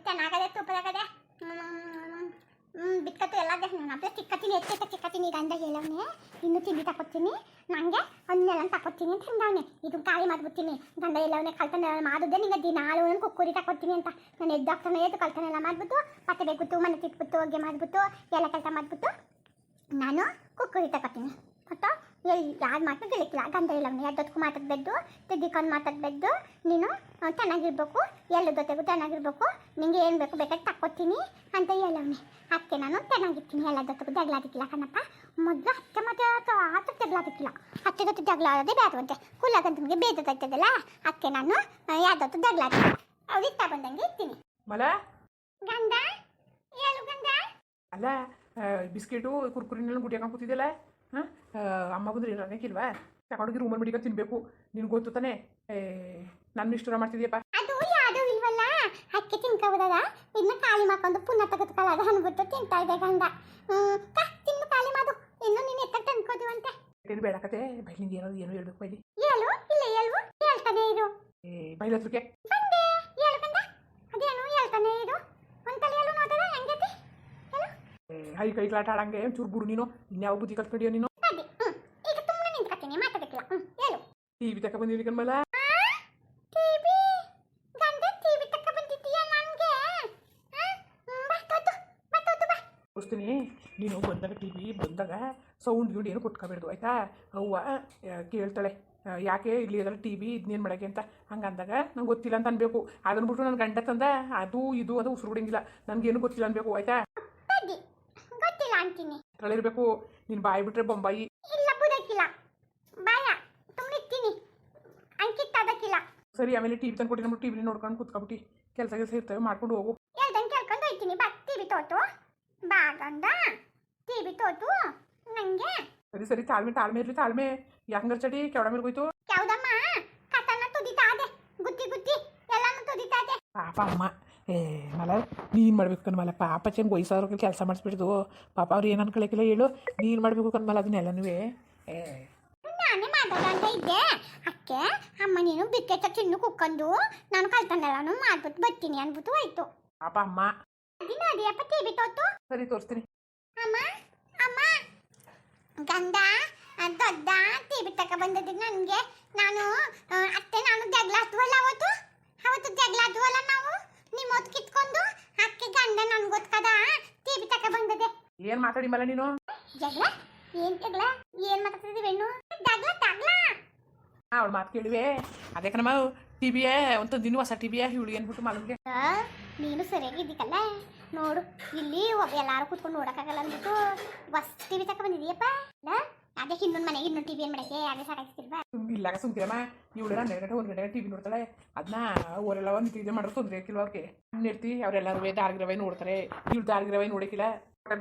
ಚೆನ್ನಾಗದೆ ತುಪ್ಪದಾಗದೆ ಬಿಕ್ಕತ್ತು ಎಲ್ಲದೆ ನಾನು ಚಿಕ್ಕತ್ತೀನಿ ಹೆಚ್ಚು ಚಿಕ್ಕತ್ತೀನಿ ಗಂಡ ಹೇಳವನೆ ಇನ್ನು ತಿಂಡಿ ತಕೊತೀನಿ ನನಗೆ ಒಂದೆಲ್ಲ ತಕೊತೀನಿ ಅಂತ ಹಿಂಗವನೆ ಇದು ಖಾಲಿ ಮಾಡ್ಬಿಡ್ತೀನಿ ಗಂಡ ಎಲ್ಲವನೇ ಕಲ್ತನೆ ಮಾಡಿದ್ದೆ ನಿಂಗೆ ದಿನಾಳು ಒಂದು ಕುಕ್ಕುರಿ ತಕೊತೀನಿ ಅಂತ ನಾನು ಎದ್ದಾಗ್ತಾನೆ ಎದ್ದು ಕಲ್ತನೆಲ್ಲ ಮಾಡಿಬಿಟ್ಟು ಪತ್ತೆ ಬೇಕುತ್ತು ಮನೆ ತಿಟ್ಬಿಟ್ಟು ಅಡುಗೆ ಮಾಡಿಬಿಟ್ಟು ಎಲ್ಲ ಕೆಲಸ ಮಾಡಿಬಿಟ್ಟು ನಾನು ಕುಕ್ಕುರಿ ತಕೊತೀನಿ ಮತ್ತು ಯಾರು ಮಾತ್ರ ಗೆಳಕಿಲ್ಲ ಗಂಡ ಎಲ್ಲವನೇ ಎದ್ದೊತ್ಕು ಮಾತಾಡಬೇಕು ತಿದ್ದಿಕೊಂಡು ಮಾತಾಡಬೇಕು ನೀನು ಚೆನ್ನಾಗಿರ್ಬೇಕು ಎಲ್ಲ ಜೊತೆಗೂ ಚೆನ್ನಾಗಿರ್ಬೇಕು ನಿಂಗೆ ಏನು ಬೇಕು ಬೇಕಾದ್ರೆ ತಕ್ಕೊತೀನಿ ಅಂತ ಹೇಳವನೆ ಅದಕ್ಕೆ ನಾನು ಚೆನ್ನಾಗಿರ್ತೀನಿ ಎಲ್ಲ ಜೊತೆಗೂ ಜಗಳಾದಿಕ್ಕಿಲ್ಲ ಕಣಪ್ಪ ಮೊದಲು ಅತ್ತೆ ಮತ್ತೆ ಆತ ಜಗಳಾದಿಕ್ಕಿಲ್ಲ ಅತ್ತೆ ಜೊತೆ ಜಗಳ ಆಡೋದೇ ಬೇಡವಂತೆ ಕುಲ್ಲಗಂತನಿಗೆ ಬೇಜಾರಾಗ್ತದಲ್ಲ ಅದಕ್ಕೆ ನಾನು ಯಾವ್ದೊತ್ತು ಜಗಳಾದಿಲ್ಲ ಅವ್ರಿಗೆ ತಗೊಂಡಂಗೆ ಇರ್ತೀನಿ ಮಲ ಗಂಡ ಹೇಳು ಗಂಡ ಅಲ್ಲ ಬಿಸ್ಕೆಟು ಕುರ್ಕುರಿನೆಲ್ಲ ಗುಡಿಯಾಕ ಕೂತಿದ್ದಲ್ಲ ಹಾಂ ಅಮ್ಮ ಬಂದ್ರೆ ಇರೋಕ್ಕಿಲ್ವಾ ತಗೊಂಡೋಗಿ ರೂಮಲ್ಲಿ ಮಡಿಕೊಂಡು ತಿನ್ನಬೇಕು ನಿನ್ಗೆ ಗೊತ್ತು ತಾನೆ ನನ್ನ ಇಷ್ಟರ ಮಾಡ್ತಿದ್ಯಪ್ಪ ಅದು ಯಾವುದು ಇಲ್ವಲ್ಲ ಅಕ್ಕೆ ತಿನ್ಕೋಬೋದದ ಇದನ್ನ ಖಾಲಿ ಮಾಡ್ಕೊಂಡು ಪುನಃ ತೆಗೆದುಕೊಳ್ಳೋದು ಅನ್ಬಿಟ್ಟು ತಿಂತಾ ಇದೆ ಗಂಡ ತಿನ್ನು ಖಾಲಿ ಮಾಡು ಇನ್ನು ನೀನು ಎತ್ತ ತಂದ್ಕೋದು ಅಂತೆ ಏನು ಬೇಡಕತೆ ಬೈಲಿಂದ ಏನು ಹೇಳ್ಬೇಕು ಬೈಲಿ ಹೇಳು ಇಲ್ಲ ಹೇಳು ಹೇಳ್ತಾನೆ ಇರು ಬೈಲ ಹತ್ರಕ್ಕೆ ಬಂದೆ ಹೇಳು ಗಂಡ ಅದೇನು ಹೇಳ್ತಾನೆ ಇರು ಒಂತಲ್ಲಿ ಹೇಳು ನೋಡೋದ ಹೆಂಗೈತಿ ಹೇಳು ಕೈ ಕ್ಲಾಟ ಆಡಂಗೆ ಚೂರು ಬಿಡು ನೀನು ಇನ್ಯಾವ ಬುದ್ಧಿ ಕಲ್ತ್ಕೊಂಡಿಯೋ ನೀನು ಅದೇ ಈಗ ತುಂಬಾ ನಿಂತ್ಕೊತೀನಿ ಮಾತಾಡಕ್ಕಿಲ್ಲ ಹೇಳು ಟಿವಿ ತಕ ಬಂದಿರಿ ಕಣ್ಮಲ್ಲ ಟಿವಿ ಗಂಡ ಟಿವಿ ತಕ ಬಂದಿದ್ದೀಯಾ ನನಗೆ ಬಾ ತೋರಿಸ್ತೀನಿ ನೀನು ಬಂದಾಗ ಟಿವಿ ಬಂದಾಗ ಸೌಂಡ್ ಗಿಂಡ್ ಏನು ಕೊಟ್ಕೋಬೇಡ್ದು ಆಯ್ತಾ ಅವ್ವ ಕೇಳ್ತಾಳೆ ಯಾಕೆ ಇಲ್ಲಿ ಅದಲ್ಲ ಟಿವಿ ಇದನ್ನೇನು ಮಾಡೋಕ್ಕೆ ಅಂತ ಹಂಗಂದಾಗ ನಂಗೆ ಗೊತ್ತಿಲ್ಲ ಅಂತ ಅನ್ಬೇಕು ಅದನ್ನ ಬಿಟ್ಟು ನನ್ನ ಗಂಡ ತಂದ ಅದು ಇದು ಅದು ಉಸಿರು ಬಿಡಂಗಿಲ್ಲ ನನಗೇನು ಗೊತ್ತಿಲ್ಲ ಅನ್ಬೇಕು ಆಯ್ತಾ ಗೊತ್ತಿಲ್ಲ ಅಂತೀನಿ ಇರಬೇಕು ನೀನು ಬಾಯಿ ಬಿಟ್ರೆ ಬೊಂಬಾಯಿ ಇಲ್ಲ ಬುದಕ್ಕಿಲ್ಲ ಬಾಯ ತುಂಬಿರ್ತೀನಿ ಅಂಕಿತ ಅದಕ್ಕಿಲ್ಲ ಸರಿ ಆಮೇಲೆ ಟಿವಿ ತಂದು ಕೊಟ್ಟು ನಮ್ಮ ಟಿವಿ ನೋಡ್ಕೊಂಡು ಕುತ್ಕೊಬಿಟ್ಟು ಕೆಲಸ ಇರ್ತವೆ ಮಾಡ್ಕೊಂಡು ಹೋಗು ಹೇಳ್ದಂಗೆ ಕೇಳ್ಕೊಂಡು ಹೋಗ್ತೀನಿ ಬಾ ಟಿವಿ ತೋತು ಬಾ ಗಂಡ ಟಿವಿ ತೋತು ನಂಗೆ ಸರಿ ತಾಳ್ಮೆ ಇರಲಿ ತಾಳ್ಮೆ ಯಾಕಂಗಾರ ಚಡಿ ಕೆವಡ ಮೇಲೆ ಹೋಯ್ತು ಯಾವ್ದಮ್ಮ ಕಥನ ತುದಿತಾ ಇದೆ ಗುದ್ದಿ ಎಲ್ಲಾನು ತುದಿತಾ ಇದೆ ಪಾಪ ಅಮ್ಮ ಮಲ ನೀನು ಮಾಡ್ಬೇಕು ಕಣ್ಮಲ್ಲ ಪಾಪ ಚೆಂದ ವಯಸ್ಸಾದ್ರು ಕೆಲಸ ಮಾಡಿಸ್ಬಿಡ್ದು ಪಾಪ ಅವ್ರು ಏನು ಅನ್ಕೊಳಕಿಲ್ಲ ಹೇಳು ನೀನು ಮಾಡಬೇಕು ಕಣ್ಮಲ್ಲ ಅದನ್ನೆಲ್ಲನೂ ನಾನೇ ಮಾಡೋದಂತ ಇದ್ದೆ ಅಕ್ಕೆ ಅಮ್ಮ ನೀನು ಬಿಕ್ಕೆಟ ಚಿನ್ನು ಕುಕ್ಕೊಂಡು ನಾನು ಕಲ್ತನ್ನೆಲ್ಲಾನು ಮಾಡ್ಬಿಟ್ಟು ಬರ್ತೀನಿ ಅನ್ಬಿಟ್ಟು ಹೋಯ್ತು ಪಾಪ ಅಮ್ಮ ಅದಿನಪ್ಪ ಟಿವಿ ತೋತು ಸರಿ ತೋರಿಸ್ತೀನಿ ಅಮ್ಮ ಅಮ್ಮ ಗಂಡ ದೊಡ್ಡ ಟಿವಿ ತಕ ಬಂದದ್ದು ನನಗೆ ನಾನು ಅತ್ತೆ ನಾನು ಜಗಳ ಆದ್ವಲ್ಲ ಅವತ್ತು ಜಗಳ ಆದ್ವಲ್ಲ ನಾವು ನಿಮ್ಮ ಹೊತ್ತು ಕಿತ್ಕೊಂಡು ಅಕ್ಕೆ ಗಂಡ ನನ್ಗೆ ಗೊತ್ತದ ಟಿವಿ ತಕ ಬಂದದೆ ಏನು ಮಾತಾಡಿ ಮಲ್ಲ ನೀನು ಜಗಳ ಏನ್ ಮಾತಾಡ್ತಿದ್ವಿ ಹೆಣ್ಣು ಜಗಳ ಅವಳು ಮಾತು ಕೇಳಿವೆ ಅದೇ ಕಣಮ್ಮ ಟಿವಿಯೇ ಒಂದು ದಿನ ಹೊಸ ಟಿವಿಯೇ ಇವಳು ಏನ್ಬಿಟ್ಟು ಮಲಗಿಗೆ ನೀನು ಸರಿಯಾಗಿದ್ದೀಕಲ್ಲ ನೋಡು ಇಲ್ಲಿ ಎಲ್ಲಾರು ಕೂತ್ಕೊಂಡು ನೋಡಕ್ಕಾಗಲ್ಲ ಅಂದ್ಬಿಟ್ಟು ಬಸ್ ಟಿವಿ ತಕ ಬಂದಿದೀಯಪ್ಪ ಅದೇ ಇನ್ನೊಂದು ಮನೆಗೆ ಇನ್ನೊಂದು ಟಿವಿ ಏನ್ ಮಾಡಕ್ಕೆ ಅದೇ ಸಾಕಾಗ್ತಿಲ್ವಾ ಇಲ್ಲ ಸುಮ್ಕಿರಮ್ಮ ಇವಳು 1 ಗಂಟೆ ಟಿವಿ ನೋಡ್ತಾಳೆ ಅದನ್ನ ಅವರೆಲ್ಲ ಒಂದು ಇದು ಮಾಡೋದು ತೊಂದರೆ ಹಾಕಿಲ್ವ ಅವ್ರಿಗೆ ಇರ್ತಿ ಅವರೆಲ್ಲರೂ ದಾರ್ಗಿರವೈ ನೋಡ್ತಾರೆ ಇವಳು ದಾರ್ಗಿರವೈ ನೋಡಕ್ಕಿಲ್ಲ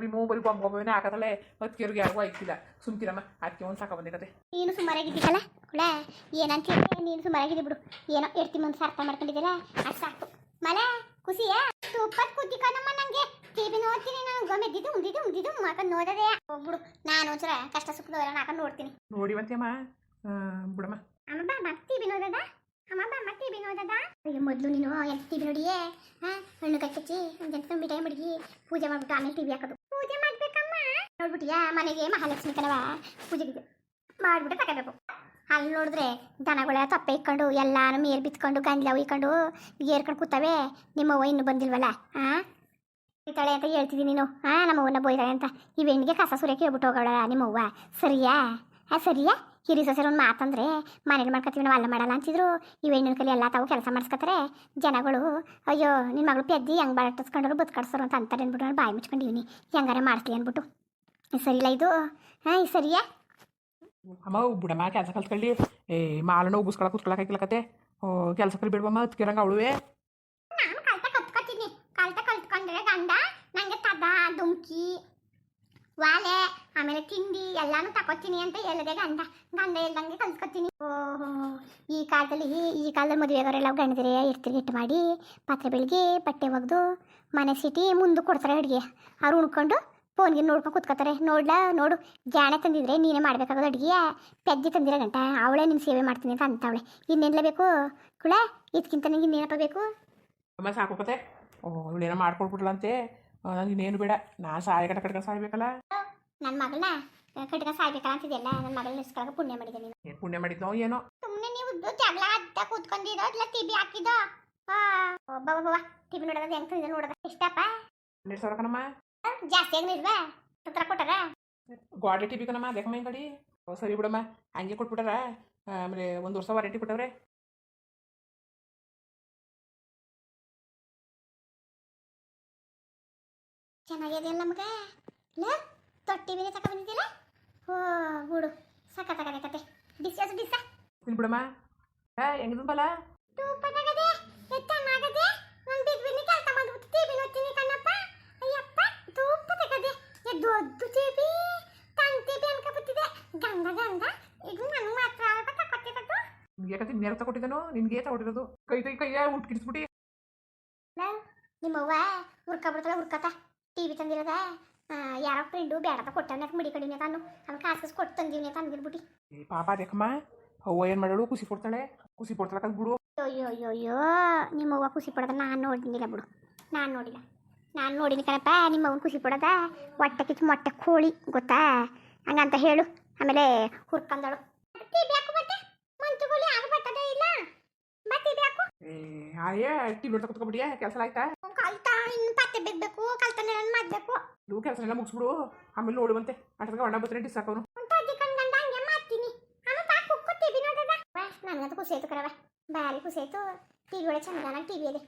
ಭೀಮು ಬರೀ ಬೊಂಬೊಬ್ಬನೇ ಹಾಕತ್ತಲೆ ಅದಕ್ಕೆ ಯಾರಿಗೂ ಆಯ್ತಿಲ್ಲ ಸುಮ್ಕಿರಮ್ಮ ಅದಕ್ಕೆ ಒಂದು ಸಾಕ ಬಂದಿರತ್ತೆ ನೀನು ಸುಮಾರಾಗಿದ್ದೀಕಲ್ಲ ಕುಳ ಏನಂತ ನೀನು ಸುಮಾರಾಗಿದ್ದಿ ಬಿಡು ಏನೋ ಎಡ್ತಿ ಮುಂದೆ ಅರ್ಥ ಮಾಡ್ಕೊಂಡಿದ್ದೀರ ಅದು ಸಾಕು ಮಳೆ ಖುಷಿಯ ತುಪ್ಪತ್ ಕುದ್ದಿಕೊಂಡಮ್ಮ ನಂಗೆ ಟಿವಿ ನೋಡ್ತೀನಿ ನಾನು ಉಂದಿದ್ದು ಮಾಡ್ಕೊಂಡು ನೋಡದೆ ಹೋಗ್ಬಿಡು ನಾನು ಒಂದ್ಸಲ ಕಷ್ಟ ಸುಖದವರ ಹಾಕೊಂಡು ನೋಡ್ತೀನಿ ನೋಡಿವಂತೆಯಮ್ಮ ಬಿಡಮ್ಮ ಅಮ್ಮ ಬಾ ಟಿವಿ ನೋಡದ ಅಮ್ಮ ಬಾ ಟಿವಿ ನೋಡದ ಅಯ್ಯೋ ಮೊದಲು ನೀನು ಎಂತ ಟಿವಿ ನೋಡಿಯೇ ಹಣ್ಣು ಕಚ್ಚಿ ಒಂದೆಂತ ಮಿಠಾಯಿ ಮಡಗಿ ಪೂಜೆ ಮಾಡ್ಬಿಟ್ಟು ಆಮೇಲೆ ಟಿವಿ ಹಾಕೋದು ಪೂಜೆ ಮಾಡ್ಬೇಕಮ್ಮ ನೋಡ್ಬಿಟ್ಟಿಯಾ ಮನೆಗೆ ಮಹಾಲಕ್ಷ್ಮಿ ಕಣವ ಪೂಜೆಗೆ ಮಾಡ್ಬಿಟ್ಟು ತಗೋಬೇಕು ಅಲ್ಲಿ ನೋಡಿದ್ರೆ ದನಗಳ ತಪ್ಪೆ ಇಕ್ಕೊಂಡು ಎಲ್ಲಾನು ಮೇಲ್ ಬಿತ್ಕೊಂಡು ಗಂಜಲ ಉಯ್ಕೊಂಡು ಏರ್ಕೊಂಡು ಕೂತವೆ ನಿಮ್ಮವ್ವ ಇನ್ನೂ ಬಂದಿಲ್ವಲ್ಲ ಬೈತಾಳೆ ಅಂತ ಹೇಳ್ತಿದ್ದೀನಿ ನೀನು ನಮ್ಮವ್ವನ ಬೈತಾಳೆ ಅಂತ ಈ ಹೆಣ್ಣಿಗೆ ಕಸ ಸುರಿಯಕ್ಕೆ ಹೇಳ್ಬಿಟ್ಟು ಹೋಗೋಳ ನಿಮ್ಮವ್ವ ಸರಿಯಾ ಸರಿಯಾ ಹಿರಿ ಸೊಸೆರು ಒಂದು ಮಾತಂದ್ರೆ ಮನೇಲಿ ಮಾಡ್ಕೊತೀವಿ ನಾವು ಅಲ್ಲ ಮಾಡಲ್ಲ ಅಂತಿದ್ರು ಈ ಹೆಣ್ಣಿನ ಕಲಿ ಎಲ್ಲ ತಾವು ಕೆಲಸ ಮಾಡಿಸ್ಕೊತಾರೆ ಜನಗಳು ಅಯ್ಯೋ ನಿನ್ನ ಮಗಳು ಪೆದ್ದಿ ಹೆಂಗೆ ಬಾಳಟ್ಟಿಸ್ಕೊಂಡ್ರು ಬದುಕಾಡ್ಸೋರು ಅಂತ ಅಂತಾರೆ ಅಂದ್ಬಿಟ್ಟು ನಾನು ಬಾಯಿ ಮುಚ್ಕೊಂಡಿವ್ನಿ ಹೆಂಗಾರೆ ಮಾಡ್ತೀವಿ ಅಂದ್ಬಿಟ್ಟು ಸರಿಲ್ಲ ಇದು ಸರಿಯಾ ಅಮ್ಮ ಬಿಡಮ್ಮ ಕೆಲಸ ಕಲ್ತ್ಕೊಳ್ಳಿ ಮಾಲನ ಉಗಿಸ್ಕೊಳಕ್ಕೆ ಕೂತ್ಕೊಳಕ್ಕಾಗಿಲ್ಲಕತ್ತೆ ಕೆಲಸ ಕಲಿ ಬಿಡ್ಬಮ್ಮ ಅದಕ್ಕಿರಂಗೆ ಅವಳುವೆ ನಾನು ಕಲ್ತ್ಕೊಂಡ್ರೆ ಗಂಡ ನಂಗೆ ತದ ದುಮ್ಕಿ ವಾಲೆ ಆಮೇಲೆ ತಿಂಡಿ ಎಲ್ಲಾನು ತಗೋತೀನಿ ಅಂತ ಹೇಳಿದೆ ಗಂಡ ಇಲ್ದಂಗೆ ಕಲ್ತ್ಕೊತೀನಿ ಓಹೋ ಈ ಕಾಲದಲ್ಲಿ ಮದುವೆ ಆಗೋರೆಲ್ಲ ಗಂಡದಿರೇ ಇಟ್ಟು ಮಾಡಿ ಪಾತ್ರೆ ಬೆಳಗ್ಗೆ ಬಟ್ಟೆ ಒಗೆದು ಮನೆ ಸಿಟಿ ಮುಂದೆ ಕೊಡ್ತಾರೆ ಅಡುಗೆ ಅವ್ರು ಉಣ್ಕೊಂಡು ಫೋನ್ಗೆ ನೋಡ್ಕೊಂಡು ಕೂತ್ಕೋತಾರೆ ನೋಡು ಜಾಣೆ ತಂದಿದ್ರೆ ನೀನೇ ಮಾಡಬೇಕಾಗೋದು ಅಡುಗೆ ಪೆದ್ದಿ ತಂದಿರೋ ಗಂಟ ಅವಳೇ ನಿನ್ನ ಸೇವೆ ಮಾಡ್ತೀನಿ ಅಂತ ಅಂತವಳೆ ಇನ್ನೇನಲೇ ಬೇಕು ಕುಳ ಇದಕ್ಕಿಂತ ನನಗೆ ಇನ್ನೇನಪ್ಪ ಬೇಕು ಅಮ್ಮ ಸಾಕೋಕತ್ತೆ ಇವಳೇನೋ ಮಾಡ್ಕೊಳ್ಬಿಟ್ಲಂತೆ ನಂಗೆ ಇನ್ನೇನು ಬೇಡ ನಾನು ಸಾಯ ಕಟ್ಕ ಸಾಯ್ಬೇಕಲ್ಲ. ನನ್ನ ಮಗಳನ್ನ ಕಟ್ಕ ಸಾಯ್ಬೇಕಲ್ಲ ಅಂತಿದೆಯಲ್ಲ, ನನ್ನ ಮಗಳನ್ನ ಇಸ್ಕೊಳಕ್ಕೆ ಪುಣ್ಯ ಮಾಡಿದೆ ನೀನು. ಏನು ಪುಣ್ಯ ಮಾಡಿದ್ನೋ ಏನೋ. ಸುಮ್ಮನೆ ನೀವು ಜಗಳ ಅಡ್ಡ ಕೂತ್ಕೊಂಡಿರೋ ಇಲ್ಲ ಟಿವಿ ಹಾಕಿದೋ. ಬಾಬಾ ಟಿವಿ ನೋಡೋದು ಹೆಂಗ್ ತಂದಿದೆ ನೋಡೋದ ಎಷ್ಟಪ್ಪ? 12,000 ಕಣಮ್ಮ. ಜಾಸ್ತಿ ಆಗಿಲ್ವಾ? ಹತ್ರ ಕೊಟ್ಟಾರ ಗಾಡಿ ಟಿವಿ ಕಣಮ್ಮ, ಬೇಕಮ್ಮ ಹಿಂಗೆ ಗಾಡಿ. ಸರಿ ಬಿಡಮ್ಮ, ಹಂಗೆ ಕೊಟ್ಬಿಟ್ಟಾರ. ಆಮೇಲೆ 1 ವರ್ಷ ವಾರಂಟಿ ಕೊಟ್ಟವ್ರೆ. ಚೆನ್ನಾಗಿದೆಯಲ್ಲ ನಮಗೆ ಇಲ್ಲ ತೊಟ್ಟಿ ಬಿನಿ ತಕ ಬಂದಿದ್ದಿಲ್ಲ. ಓ ಬಿಡು ಸಖತ್ತಾಗದೆ ಕತೆ. ಬಿಸಿ ಬಿಸ ಬಿಡಮ್ಮ ಹೆಂಗ್ ಬಲ ತೂಪ ತಗದೆ ಚೆನ್ನಾಗದೆ. ನಾನು ಬಿದ್ಬಿನಿ ಕೆಲಸ ಮಾಡ್ಬಿಟ್ಟು ಟಿವಿ ನೋಡ್ತೀನಿ ಕಣ್ಣಪ್ಪ. ಅಯ್ಯಪ್ಪ ತೂಪ ತಗದೆ ದೊಡ್ಡ ಟಿವಿ ತನ್ ಟಿವಿ ಅನ್ಕೊಬಿಟ್ಟಿದೆ. ಗಂಧ ಗಂಧ ಇದು ನನಗೆ ಮಾತ್ರ ತಗೊಟ್ಟಿರೋದು. ನಿಮ್ಗೆ ಯಾಕಂತ ನೇರ ತಗೊಟ್ಟಿದ್ದಾನು, ನಿನ್ಗೆ ತಗೊಟ್ಟಿರೋದು. ಕೈಯ ಉಟ್ಕಿಡಿಸ್ಬಿಟ್ಟು ನಿಮ್ಮವ್ವ ಹುರ್ಕೊಬಿಡ್ತಾಳೆ ಹುರ್ಕತ ಟಿವಿ ತಂದಿರೋದ. ಯಾರೋ ಫ್ರೆಂಡು ಬೇಡತ ಕೊಟ್ಟವನ ಮಿಡಿ ಕಡಿನೆ ತಾನು ಅವ್ನು ಕಾಸು ಕೊಟ್ಟು ತಂದೀವನೆ ತಂದಿರ್ಬಿಟ್ಟು. ಪಾಪ ಅದಕ್ಕಮ್ಮ ಅವ್ವ ಏನು ಮಾಡಳು, ಖುಷಿ ಪಡ್ತಾಳೆ ಬಿಡು. ಅಯ್ಯೋ ಅಯ್ಯೋ ಅಯ್ಯೋ ನಿಮ್ಮವ್ವ ಖುಷಿ ಪಡೋದ ನಾನು ನೋಡಿಲ್ಲ ಬಿಡು. ನಾನು ನೋಡಿಲ್ಲ, ನಾನು ನೋಡಿನಿ ಕಣಪ್ಪ. ನಿಮ್ಮವ್ವನ ಖುಷಿ ಪಡೋದ ಹೊಟ್ಟೆ ಕಿಚ್ಚು ಮೊಟ್ಟೆ ಕೋಳಿ ಗೊತ್ತಾ ಹಂಗಂತ ಹೇಳು. ಆಮೇಲೆ ಹುರ್ಕೊಂಡಳು ಟಿವಿ ಹಾಕು ಬಟ್ಟೆ ಮಂಚುಗುಳಿ ಆಗ ಬರ್ತದೆ ಇಲ್ಲ ಬಾ ಟಿವಿ ಹಾಕು. ಆಯೇ ಟಿವಿ ನೋಡ್ತಾ ಕುತ್ಕೊಬಿಡಿಯಾ, ಕೆಲಸ ಆಯ್ತಾ? ಕಲ್ತಾ ಇನ್ನು ಪತ್ತೆ ಬೇಕಬೇಕು ಕಲ್ತಾನೆ ನಾನು ಮಾಡಬೇಕು. ನೀವು ಕೆಲಸ ಎಲ್ಲ ಮುಗಿಸ್ಬಿಡು, ಆಮೇಲೆ ನೋಡುವಂತೆ ಅಷ್ಟಕ್ಕೆ ಒಣ ಬತ್ತರೆ ಡಿಸ್ ಹಾಕೋನು. ನನಗಂತೂ ಖುಷಿ ಆಯ್ತು ಕರವ, ಭಾರಿ ಖುಷಿ ಆಯ್ತು. ಟಿವಿ ಒಳಗೆ ಚೆನ್ನಾಗಿ ಟಿವಿ ಇದೆ.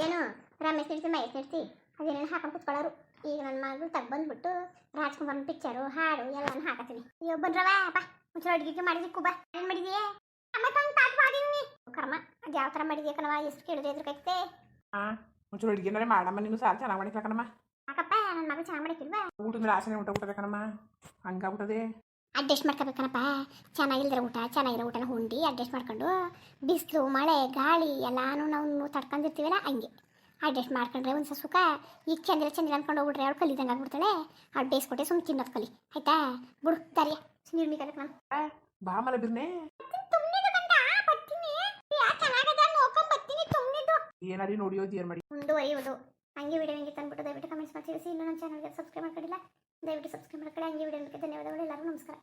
ಏನು ರಮೇಶ್ ನಿಡ್ತಿ ಮಹೇಶ್ ನಿಡ್ತಿ ಅದೇನೇನು ಹಾಕೊಂಡು ಕುತ್ಕೊಳ್ಳೋರು. ಈಗ ನನ್ನ ಮಗಳು ತಗ್ಬಂದ್ಬಿಟ್ಟು ರಾಜ್ಕುಮಾರ್ನ ಪಿಕ್ಚರು ಹಾಡು ಎಲ್ಲಾನು ಹಾಕತ್ತೀನಿ. ಅಯ್ಯೋ ಬನ್ರವ ಅಪ್ಪ ಮುಂಚೆ ಅಡುಗೆ ಮಾಡಿದಿ ಬಾ. ಏನು ಮಾಡಿದೀಯೇ? ಒಂದು ಪಾಠ ಮಾಡಿದೀನಿ ಕರ್ಮ. ಅದು ಯಾವ ಥರ ಮಾಡಿದೀಯ ಕಣವ, ಎಷ್ಟು ಕೇಳಿದೆ ಇದ್ರ ಕೈತೆ. ಮುಂಚೆ ಅಡುಗೆನಾರೆ ಮಾಡಮ್ಮ, ನೀನು ಸಾರು ಚೆನ್ನಾಗಿ ಮಾಡಿಕ್ಲ ಕಣಮ್ಮ. ಯಾಕಪ್ಪ ನನ್ನ ಮಗಳು ಚೆನ್ನಾಗಿ ಮಾಡಿಕ್ಕಿಲ್ವಾ? ಊಟದ ಮೇಲೆ ಆಸನೆ ಊಟ ಕಣಮ್ಮ, ಹಂಗಾಗ್ಬಿಟ್ಟದೆ. ಅಡ್ಜಸ್ಟ್ ಮಾಡ್ಕೋಬೇಕನಪ್ಪ. ಚೆನ್ನಾಗಿಲ್ದಿರೋ ಊಟ ಚೆನ್ನಾಗಿರೋ ಊಟನ ಉಂಡು ಅಡ್ಜಸ್ಟ್ ಮಾಡ್ಕೊಂಡು ಬಿಸಿಲು ಮಳೆ ಗಾಳಿ ಎಲ್ಲಾನು ನಾವು ತಡ್ಕೊಂಡಿರ್ತೀವಲ್ಲ ಹಂಗೆ ಅಡ್ಜಸ್ಟ್ ಮಾಡ್ಕೊಂಡ್ರೆ ಒಂದು ಸುಖ. ಈಗ ಚಂದ್ರ ಅಂದ್ಕೊಂಡು ಹೋಗ್ಬಿಟ್ರೆ ಅವಳು ಕಲಿದಂಗೆ ಆಗ್ಬಿಡ್ತಾಳೆ. ಅವಳು ಬೇಯಿಸ್ಕೊಟ್ಟೆ ಸುಮ್ಮನೆ ತಿನ್ನೋದು ಕಲಿ ಆಯ್ತಾ. ಬಿಡು ದಾರಿಯ ಸುಮ್ಮನೆ ಕಲಿಕ್ ನಾನು ಬಾ ಮಲ ಬಿರ್ನೆ ಏನಾರಿ ನೋಡಿಯೋದು ಏನು ಮಾಡಿ ಮುಂದುವರಿಯುವುದು. ಹಂಗೆ ವಿಡಿಯೋ ಹೆಂಗೆ ತಂದ್ಬಿಟ್ಟು ದಯವಿಟ್ಟು ಕಮೆಂಟ್ಸ್ ಮಾಡಿ ತಿಳಿಸಿ. ಇನ್ನೂ ನಮ್ಮ ಚಾನಲ್ಗೆ ಸಬ್ಸ್ಕ್ರೈಬ್ ಮಾಡ್ಕೊಂಡಿಲ್ಲ ದಯವಿಟ್ಟು ಸಬ್ಸ್ಕ್ರೈಬ್ ಮಾಡ್ಕೊಳ್ಳಿ. ಹಂಗೆ ವಿಡಿಯೋ ಧನ್ಯವಾದಗಳು. ಎಲ್ಲರಿಗೂ ನಮಸ್ಕಾರ.